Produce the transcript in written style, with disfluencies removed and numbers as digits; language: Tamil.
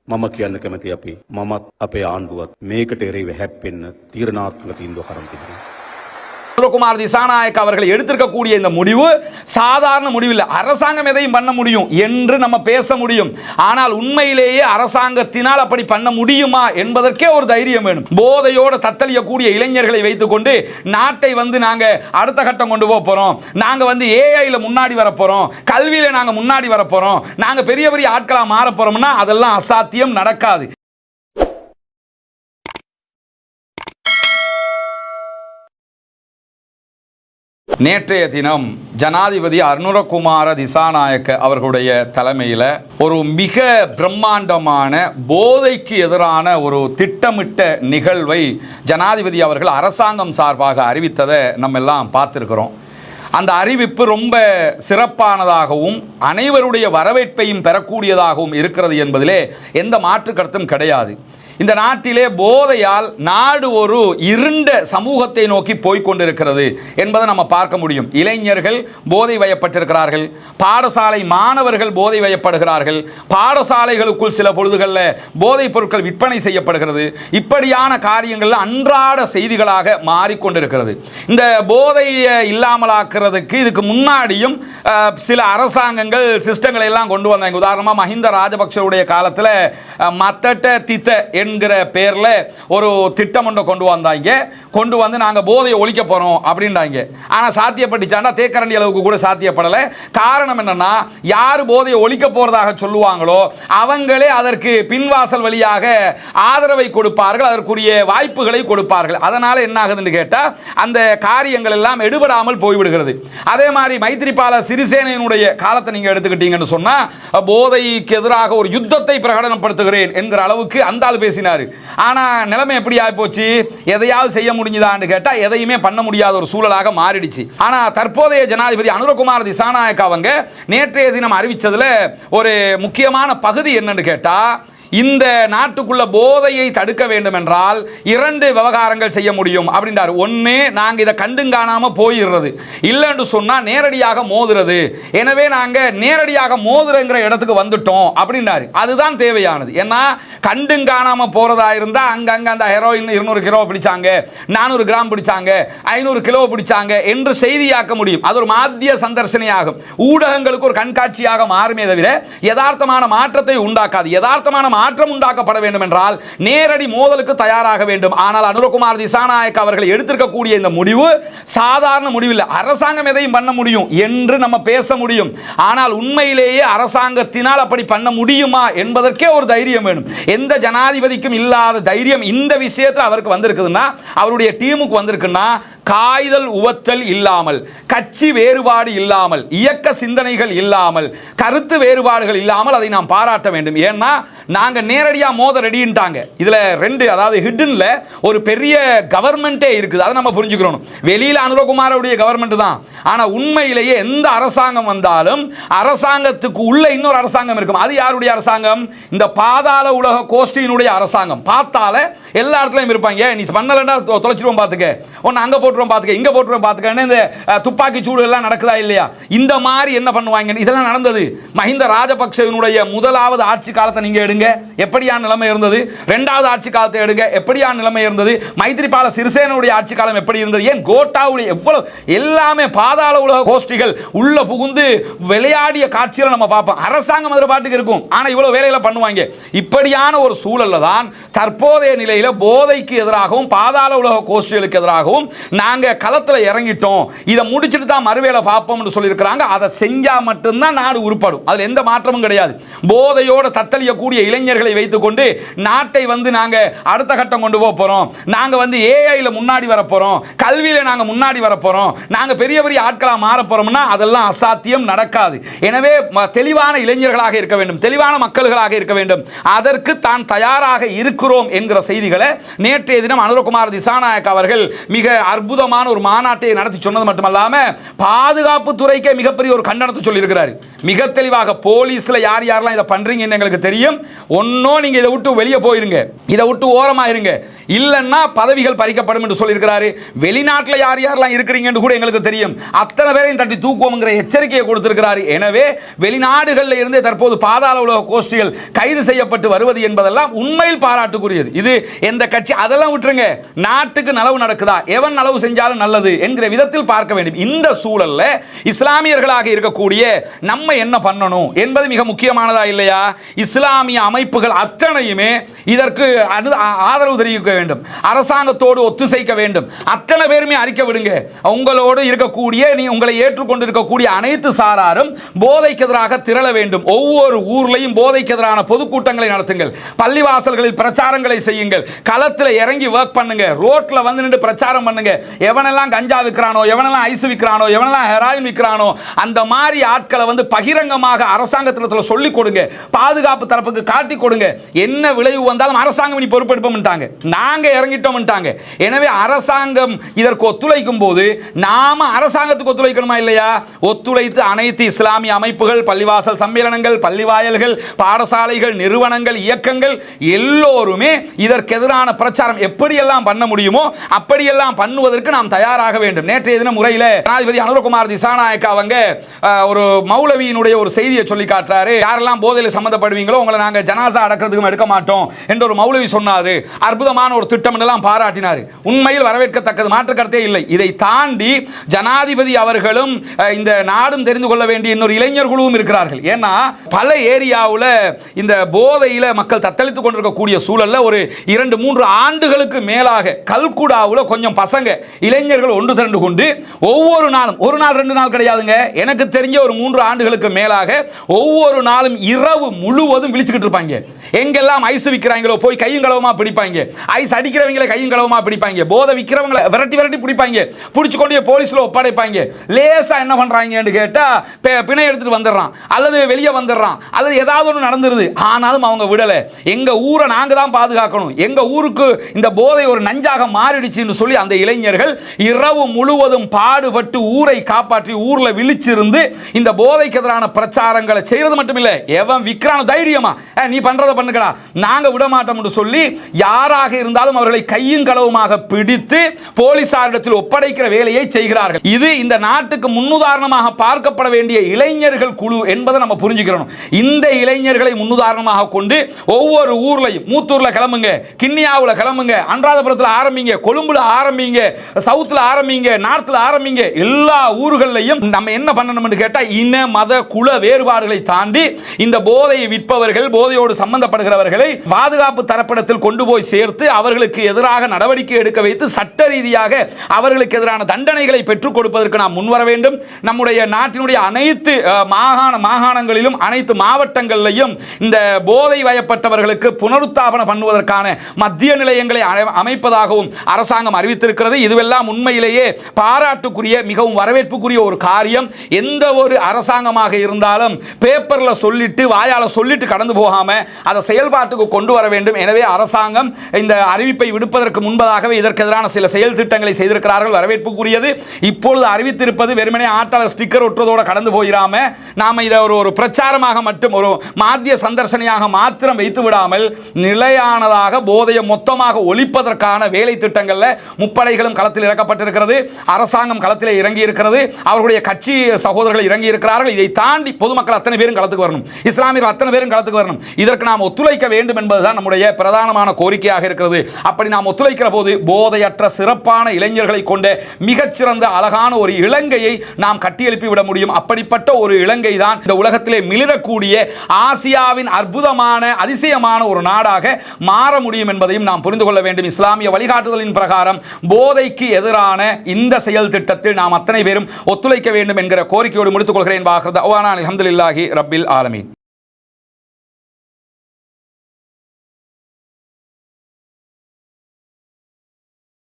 මම කියන්න කැමති අපි මමත් අපේ ආණ්ඩුවත් මේකට එරෙහිව හැප්පෙන්න තීරණාත්මක තීන්දුවක් අරන් තිබෙනවා. அனுரகுமார் திசாநாயக்க அவர்கள் எடுத்திருக்கக்கூடிய இந்த முடிவு சாதாரண முடிவில் அரசாங்கம் எதையும் பண்ண முடியும் என்று நம்ம பேச முடியும். ஆனால் உண்மையிலேயே அரசாங்கத்தினால் அப்படி பண்ண முடியுமா என்பதற்கே ஒரு தைரியம் வேணும். போதையோடு தத்தளியக்கூடிய இளைஞர்களை வைத்துக்கொண்டு நாட்டை நாங்க அடுத்த கட்டம் கொண்டு போக போறோம், நாங்க ஏஐல முன்னாடி வர போறோம், கல்வியில நாங்க முன்னாடி வர போறோம், நாங்க பெரிய பெரிய ஆட்களா மாற போறோம்னா அதெல்லாம் அசாத்தியம், நடக்காது. நேற்றைய தினம் ஜனாதிபதி அனுரகுமார திசாநாயக்க அவர்களுடைய தலைமையில் ஒரு மிக பிரம்மாண்டமான போதைக்கு எதிரான ஒரு திட்டமிட்ட நிகழ்வை ஜனாதிபதி அவர்கள் அரசாங்கம் சார்பாக அறிவித்ததை நம்ம எல்லாம் பார்த்துருக்கிறோம். அந்த அறிவிப்பு ரொம்ப சிறப்பானதாகவும் அனைவருடைய வரவேற்பையும் பெறக்கூடியதாகவும் இருக்கிறது என்பதிலே எந்த மாற்று கருத்தும் கிடையாது. இந்த நாட்டிலே போதையால் நாடு ஒரு இருண்ட சமூகத்தை நோக்கி போய்கொண்டிருக்கிறது என்பதை நம்ம பார்க்க முடியும். இளைஞர்கள் போதை வயப்பட்டிருக்கிறார்கள், பாடசாலை மாணவர்கள் போதை வயப்படுகிறார்கள், பாடசாலைகளுக்குள் சில பொழுதுகளில் போதைப் பொருட்கள் விற்பனை செய்யப்படுகிறது. இப்படியான காரியங்கள் அன்றாட செய்திகளாக மாறிக்கொண்டிருக்கிறது. இந்த போதையை இல்லாமலாக்குறதுக்கு இதுக்கு முன்னாடியும் சில அரசாங்கங்கள் சிஸ்டங்களை எல்லாம் கொண்டு வந்தாங்க. உதாரணமாக மஹிந்த ராஜபக்சவுடைய காலத்தில் மத்தட்ட தித்த என்கிற பேரில் ஒரு திட்டம் ஒன்றை கொண்டு வந்து நாங்கள் போதையை ஒழிக்க போகிறோம் அப்படின்றாங்க. ஆனால் சாத்தியப்பட்டுச்சாண்டா தேக்கரண்டி அளவுக்கு கூட சாத்தியப்படலை. காரணம் என்னன்னா, யார் போதையை ஒழிக்க போகிறதாக சொல்லுவாங்களோ அவங்களே அதற்கு பின்வாசல் வழியாக ஆதரவை கொடுப்பார்கள், அதற்குரிய வாய்ப்புகளை கொடுப்பார்கள். அதனால் என்ன ஆகுதுன்னு கேட்டால் அந்த காரியங்கள் எல்லாம் எடுபடாமல் போய்விடுகிறது. அதே மாதிரி மைத்திரிபால சிறிசேனையினுடைய காலத்தை நீங்கள் எடுத்துக்கிட்டீங்கன்னு சொன்னால் போதைக்கு எதிராக ஒரு யுத்தத்தை பிரகடனப்படுத்துகிறேன் என்கிற அளவுக்கு அந்த ஆள் பேசினார். ஆனால் நிலைமை எப்படி ஆகிப்போச்சு? எதையாவது செய்ய முடிஞ்சுதான்னு கேட்டால் எதையுமே பண்ண முடியாத ஒரு சூழலாக மாறிடுச்சு. ஆனால் தற்போதைய ஜனாதிபதி அனுரகுமார் திசாநாயக்க அவங்க நேற்றைய தினம் அறிவித்ததில் ஒரு முக்கியமான பகுதி என்னன்னு கேட்டால், இந்த நாட்டுக்குள்ள போதையை தடுக்க வேண்டும் என்றால் 2 விவகாரங்கள் செய்ய முடியும் அப்படின்றார். ஒன்று, நாங்கள் இதை கண்டுங்காணாமல் போயிடுறது, இல்லைன்னு சொன்னால் நேரடியாக மோதுறது. எனவே நாங்கள் நேரடியாக மோதுறங்கிற இடத்துக்கு வந்துட்டோம் அப்படின்றாரு. அதுதான் தேவையானது. ஏன்னா கண்டுங்காணாமல் போகிறதா இருந்தால் அங்கங்கே அந்த ஹெரோயின் 200 கிலோ பிடிச்சாங்க, 400 கிராம் பிடிச்சாங்க, 500 கிலோ பிடிச்சாங்க என்று செய்தியாக்க முடியும். அது ஒரு மாத்திய சந்தர்சனையாகும். ஊடகங்களுக்கு ஒரு கண்காட்சியாக மாறுமே தவிர யதார்த்தமான மாற்றத்தை உண்டாக்காது. யதார்த்தமான மாற்றம் உண்டாக்கப்பட வேண்டும் என்றால் நேரடி மோதலுக்கு தயாராக வேண்டும். ஆனால் அனுரகுமார் திசாநாயக்க அவர்கள் எடுத்திருக்கக்கூடிய இந்த முடிவு சாதாரண முடிவில் அரசாங்கம் எதையும் பண்ண முடியும் என்று நம்ம பேச முடியும். ஆனால் உண்மையிலேயே அரசாங்கத்தினால் அப்படி பண்ண முடியுமா என்பதற்கே ஒரு தைரியம் வேணும். எந்த ஜனாதிபதிக்கும் இல்லாத தைரியம் இந்த விஷயத்தில் அவருக்கு வந்திருக்குதுன்னா, அவருடைய டீமுக்கு வந்திருக்குன்னா, காய்தல் உவத்தல் இல்லாமல், கட்சி வேறுபாடு இல்லாமல், இயக்க சிந்தனைகள் இல்லாமல், கருத்து வேறுபாடுகள் இல்லாமல் அதை நாம் பாராட்ட வேண்டும். ஏன்னா நாங்க நேரடியா மோத ரெடின்ட்டாங்க. இதுல 2, அதாவது ஹிட்டன்ல ஒரு பெரிய கவர்மெண்டே இருக்குது. அதை நம்ம புரிஞ்சுக்கணும். வெளியில அனுரகுமாரோடைய கவர்மெண்ட் தான், ஆனா உண்மையிலேயே எந்த அரசாங்கம் வந்தாலும் அரசாங்கத்துக்கு உள்ள இன்னொரு அரசாங்கம் இருக்கும். அது யாருடைய அரசாங்கம்? இந்த பாதாள உலக கோஷ்டியினுடைய அரசாங்கம். பார்த்தால எல்லா இடத்துலயும் இருப்பாங்க. நீ பண்ணலன்னா தொலைச்சிருவோம் பார்த்துக்க, ஒன்னு அங்க போட்டுருவோம் பார்த்துக்க, இங்க போட்டுருவோம் பார்த்துக்க. இந்த துப்பாக்கி சூடு எல்லாம் நடக்குதா இல்லையா? இந்த மாதிரி என்ன பண்ணுவாங்க? இதெல்லாம் நடந்தது. மஹிந்த ராஜபக்சவினுடைய முதலாவது ஆட்சி காலத்தை நீங்க எடுங்க, எப்படியான நிலைமை இருந்தது. 2வது ஆட்சி காலத்தை எடுங்க, எப்படியான நிலைமை இருந்தது. மைத்திரிபால சிறிசேனுடைய ஆட்சி காலம் எப்படி இருந்தது. ஏன் கோட்டாவுடைய எவ்வளவு எல்லாமே பாதாள உலக கோஷ்டிகள் உள்ள புகுந்து விளையாடிய காட்சிகளை நம்ம பார்ப்போம். அரசாங்கம் அதில் பாட்டுக்கு இருக்கும், ஆனால் இவ்வளவு வேலைகளை பண்ணுவாங்க. இப்படியான ஒரு சூழல்ல தான் தற்போதைய நிலையில் போதைக்கு எதிராகவும் பாதாள உலக கோஷ்டிகளுக்கு எதிராகவும் நாங்கள் களத்தில் இறங்கிட்டோம், இதை முடிச்சுட்டு தான் மறுவேளை பார்ப்போம்னு சொல்லியிருக்கிறாங்க. அதை செஞ்சால் மட்டும்தான் நாடு உருப்படும். அதில் எந்த மாற்றமும் கிடையாது. போதையோடு தத்தளியக்கூடிய இளைஞர்களை வைத்துக்கொண்டு நாட்டை நாங்க அடுத்த கட்டம் கொண்டு போக போறோம், நாங்க ஏஐல முன்னாடி வர போறோம், கல்வியில நாங்க முன்னாடி வர போறோம், நாங்க பெரிய பெரிய ஆட்களா மாற போறோம்னா அதெல்லாம் அசாத்தியம், நடக்காது. எனவே தெளிவான இளைஞர்களாக இருக்க வேண்டும், தெளிவான மக்கள்களாக இருக்க வேண்டும். அதற்கு தான் தயாராக இருக்கிறோம் என்கிற செய்திகளை நேற்றைய தினம் அனுரகுமார் திசாநாயக்க அவர்கள் மிக அற்புத அற்புதமான ஒரு மாநாட்டை நடத்தி சொன்னது மட்டுமல்லாம பாதுகாப்பு துறைக்கே மிகப்பெரிய ஒரு கண்டனத்தை சொல்லியிருக்கிறார். மிக தெளிவாக போலீஸ்ல யார் யாரெல்லாம் இதை பண்றீங்கன்னு எங்களுக்கு தெரியும், ஒன்னும் நீங்க இதை விட்டு வெளியே போயிருங்க, இதை விட்டு ஓரமா இருங்க, இல்லைன்னா பதவிகள் பறிக்கப்படும் என்று சொல்லியிருக்கிறாரு. வெளிநாட்டில் யார் யாரெல்லாம் இருக்கிறீங்கன்னு கூட எங்களுக்கு தெரியும், அத்தனை பேரையும் தட்டி தூக்குவோம்ங்கிற எச்சரிக்கையை கொடுத்திருக்கிறார். எனவே வெளிநாடுகளில் இருந்து தற்போது பாதாள உலக கோஷ்டிகள் கைது செய்யப்பட்டு வருவது என்பதெல்லாம் உண்மையில் பாராட்டுக்குரியது. இது எந்த கட்சி அதெல்லாம் விட்டுருங்க, நாட்டுக்கு நலவு நடக்குதா, எவன் நலவு செஞ்சாலும் நல்லது என்கிற விதத்தில் பார்க்க வேண்டும். இந்த சூழல்ல இஸ்லாமியர்களாக இருக்கக்கூடிய நம்ம என்ன பண்ணணும் என்பது மிக முக்கியமானதா இல்லையா? இஸ்லாமிய அமைப்புகள் அத்தனையுமே இதற்கு ஆதரவு தெரிவிக்க வேண்டும், அரசாங்கத்தோடு ஒத்துழைக்க வேண்டும். அத்தனை பேருமே அறிக்கை விடுங்க. உங்களோடு இருக்கக்கூடிய உங்களை ஏற்றுக்கொண்டு இருக்கக்கூடிய அனைத்து சாராரும் போதைக்கு எதிராக திரள வேண்டும். ஒவ்வொரு ஊர்லையும் போதைக்கு எதிரான பொதுக்கூட்டங்களை நடத்துங்கள், பள்ளிவாசல்களில் பிரச்சாரங்களை செய்யுங்கள், களத்தில் இறங்கி ஒர்க் பண்ணுங்க, ரோட்ல வந்து நின்று பிரச்சாரம் பண்ணுங்க. எவனெல்லாம் கஞ்சா விற்கிறானோ, எவனெல்லாம் ஐஸ் விற்கிறானோ, எவனெல்லாம் ஹெராயின் விற்கிறானோ அந்த மாதிரி ஆட்களை வந்து பகிரங்கமாக அரசாங்கத்தில் சொல்லிக் கொடுங்க, பாதுகாப்பு தரப்புக்கு காட்டி கொடுங்க. என்ன விளைவு வந்தாலும் அரசாங்கம் இனி பொறுப்பெடுப்போம்ட்டாங்க, நாங்க இறங்கிட்டோம்ட்டாங்க. எனவே அரசாங்கம் இதற்கு ஒத்துழைக்கும் போது நாம அரசாங்கத்துக்கு ஒத்துழைக்கணுமா இல்லையா? ஒத்துழைத்து அனைத்து இஸ்லாமிய அமைப்புகள், பள்ளிவாசல் சம்மேளனங்கள், பள்ளிவாயல்கள், பாடசாலைகள், நிறுவனங்கள், இயக்கங்கள் எல்லோருமே இதற்கு எதிரான பிரச்சாரம் எப்படியெல்லாம் பண்ண முடியுமோ அப்படியெல்லாம் பண்ணுவதற்கு நாம் தயாராக வேண்டும். நேற்றைய தின முறையில் ஜனாதிபதி அனுரகுமார் திசாநாயக்க அவங்க ஒரு மௌலவியினுடைய ஒரு செய்தியை சொல்லி காட்டுறாரு. யாரெல்லாம் போதையில் சம்பந்தப்படுவீங்களோ உங்களை நாங்கள் ஜனாசா அடக்கிறதுக்கு எடுக்க மாட்டோம் என்று ஒரு மௌலவி சொன்னாரு. அற்புதமான ஒரு திட்டம் எல்லாம் பாராட்டினார். உண்மையில் வரவேற்கத்தக்கது, மாற்று கருத்தே இல்லை. இதை தாண்டி ஜனாதிபதி அவர்களும் இந்த நாடும் தெரிந்து கொள்ள வேண்டிய இன்னொரு இளைஞர் குழுவும் இருக்கிறார்கள். ஏன்னா பல ஏரியாவில் இந்த போதையில மக்கள் தத்தளித்துக் கொண்டிருக்கக்கூடிய சூழல்ல ஒரு 2-3 ஆண்டுகளுக்கு மேலாக கல்குடாவில் கொஞ்சம் பசங்க இளைஞர்கள் ஒன்று திரண்டு கொண்டு ஒவ்வொரு நாளும், ஒரு நாள் 2 நாள் கிடையாதுங்க, எனக்கு தெரிஞ்ச ஒரு 3 ஆண்டுகளுக்கு மேலாக ஒவ்வொரு நாளும் இரவு முழுவதும் விழிச்சுக்கிட்டு இருப்பாங்க. எங்கெல்லாம் ஐஸ் விற்கிறாங்களோ போய் கையும் களவுமா பிடிப்பாங்க, ஐஸ் அடிக்கிறவங்களை கையும் களவுமா பிடிப்பாங்க, போதை விற்கிறவங்களை விரட்டி பிடிப்பாங்க, பிடிச்சு கொண்டு போலீஸ்ல ஒப்படைப்பாங்க. லேசா என்ன பண்றாங்கன்னு கேட்டா பிணை எடுத்துட்டு வந்துடுறான், அல்லது வெளியே வந்துடுறான், அல்லது ஏதாவது ஒன்று நடந்துருது. ஆனாலும் அவங்க விடல, எங்க ஊரை நாங்க தான் பாதுகாக்கணும், எங்க ஊருக்கு இந்த போதை ஒரு நஞ்சாக மாறிடுச்சுன்னு சொல்லி அந்த இளைஞர்கள் இரவு முழுவதும் பாடுபட்டு ஊரை காப்பாற்றி ஊர்ல விழிச்சிருந்து இந்த போதைக்கு எதிரான பிரச்சாரங்களை செய்யறது மட்டும் இல்ல, எவன் விக்ரான தைரியமா நீ பண்றத பண்ணுங்கடா, நாங்க விட மாட்டோம் என்று சொல்லி யாராக இருந்தாலும் அவர்களை கையும் களவுமாக பிடித்து போலீசாரிடத்தில் ஒப்படைக்கிற வேலையை செய்கிறார்கள். இது இந்த நாட்டுக்கு முன்னுதாரணமாக பார்க்கப்பட வேண்டிய இளைஞர்கள் குழு என்பதை நம்ம புரிஞ்சுக்கிறோம். இந்த இளைஞர்களை முன்னுதாரணமாக கொண்டு ஒவ்வொரு ஊர்லையும், மூத்தூர்ல கிளம்புங்க, கிண்ணியாவுல கிளம்புங்க, அனுராதபுரத்தில் ஆரம்பிங்க, கொழும்புல ஆரம்பிங்க, சவுத்துல ஆரம்பிங்க, நார்த்ல ஆரம்பிங்க, எல்லா ஊர்களையும் நம்ம என்ன பண்ணணும் கேட்டா இன மத குல வேறுபாடுகளை தாண்டி இந்த போதையை விற்பவர்கள், போதையோடு சம்பந்தப்படுகிறவர்களை பாதுகாப்பு தரப்பிடத்தில் கொண்டு போய் சேர்த்து அவர்களுக்கு எதிராக நடவடிக்கை எடுக்க வைத்து சட்ட ரீதியாக அவர்களுக்கு எதிரான தண்டனைகளை பெற்றுக் கொடுப்பதற்கு நாம் முன்வர வேண்டும். நம்முடைய நாட்டினுடைய அனைத்து மாகாணங்களிலும் அனைத்து மாவட்டங்களிலும் இந்த போதை வயப்பட்டவர்களுக்கு புனருத்தாபனம் பண்ணுவதற்கான மத்திய நிலையங்களை அமைப்பதாகவும் அரசாங்கம் அறிவித்திருக்கிறது. இதுவெல்லாம் உண்மையிலேயே பாராட்டுக்குரிய, மிகவும் வரவேற்புக்குரிய ஒரு காரியம். எந்த ஒரு அரசாங்கமாக இருந்தாலும் பேப்பர்ல சொல்லிட்டு வாயால சொல்லிட்டு கடந்து போகாம அதை செயல்பாட்டுக்கு கொண்டு வர வேண்டும். எனவே அரசாங்கம் இந்த அறிவிப்பை விடுப்பதற்கு முன்பதாகவே இதற்கு எதிரான சில செயல் திட்டங்களை செய்திருக்கிறார்கள், வரவேற்புக்குரியது. இப்பொழுது அறிவித்திருப்பது வெறுமனே ஆட்டாள ஸ்டிக்கர் ஒட்டுறதோட கடந்து போயிடாம நாம இதை ஒரு பிரச்சாரமாக மட்டும், ஒரு மாத்திய சந்தர்சனையாக மாத்திரம் வைத்து விடாமல் நிலையானதாக போதையை மொத்தமாக ஒழிப்பதற்கான வேலை திட்டங்கள்ல முப்படைகளும் களத்தில் இறக்கப்பட்டிருக்கிறது, அரசாங்கம் களத்தில் இறங்கி இருக்கிறது, அவர்களுடைய கட்சி சகோதரர்கள் இறங்கி இருக்கிறார்கள். இதை தாண்டி பொதுமக்கள் அத்தனை பேரும் களத்துக்கு வரணும், இஸ்லாமியர்கள் அத்தனை பேரும் களத்துக்கு வரணும். இதற்கு நாம் ஒத்துழைக்க வேண்டும் என்பதுதான் நம்முடைய பிரதானமான கோரிக்கையாக இருக்கிறது. அப்படி நாம் ஒத்துழைக்கிற போது போதையற்ற சிறப்பான இளைஞர்களை கொண்ட மிகச்சிறந்த அழகான ஒரு இலங்கையை நாம் கட்டியெழுப்பி விட முடியும். அப்படிப்பட்ட ஒரு இலங்கை தான் இந்த உலகத்திலே மிளிரக்கூடிய ஆசியாவின் அற்புதமான அதிசயமான ஒரு நாடாக மாற முடியும் என்பதையும் நாம் புரிந்து கொள்ள வேண்டும். இஸ்லாமிய வழிகாட்டுதலின் பிரகாரம் போதைக்கு எதிரான இந்த செயல் திட்டத்தில் நாம் அத்தனை பேரும் ஒத்துழைக்க வேண்டும் என்கிற கோரிக்கையோடு முடித்துக் கொள்கிறேன். அல்ஹம்துலில்லாஹி ரப்பில் ஆலமீன்.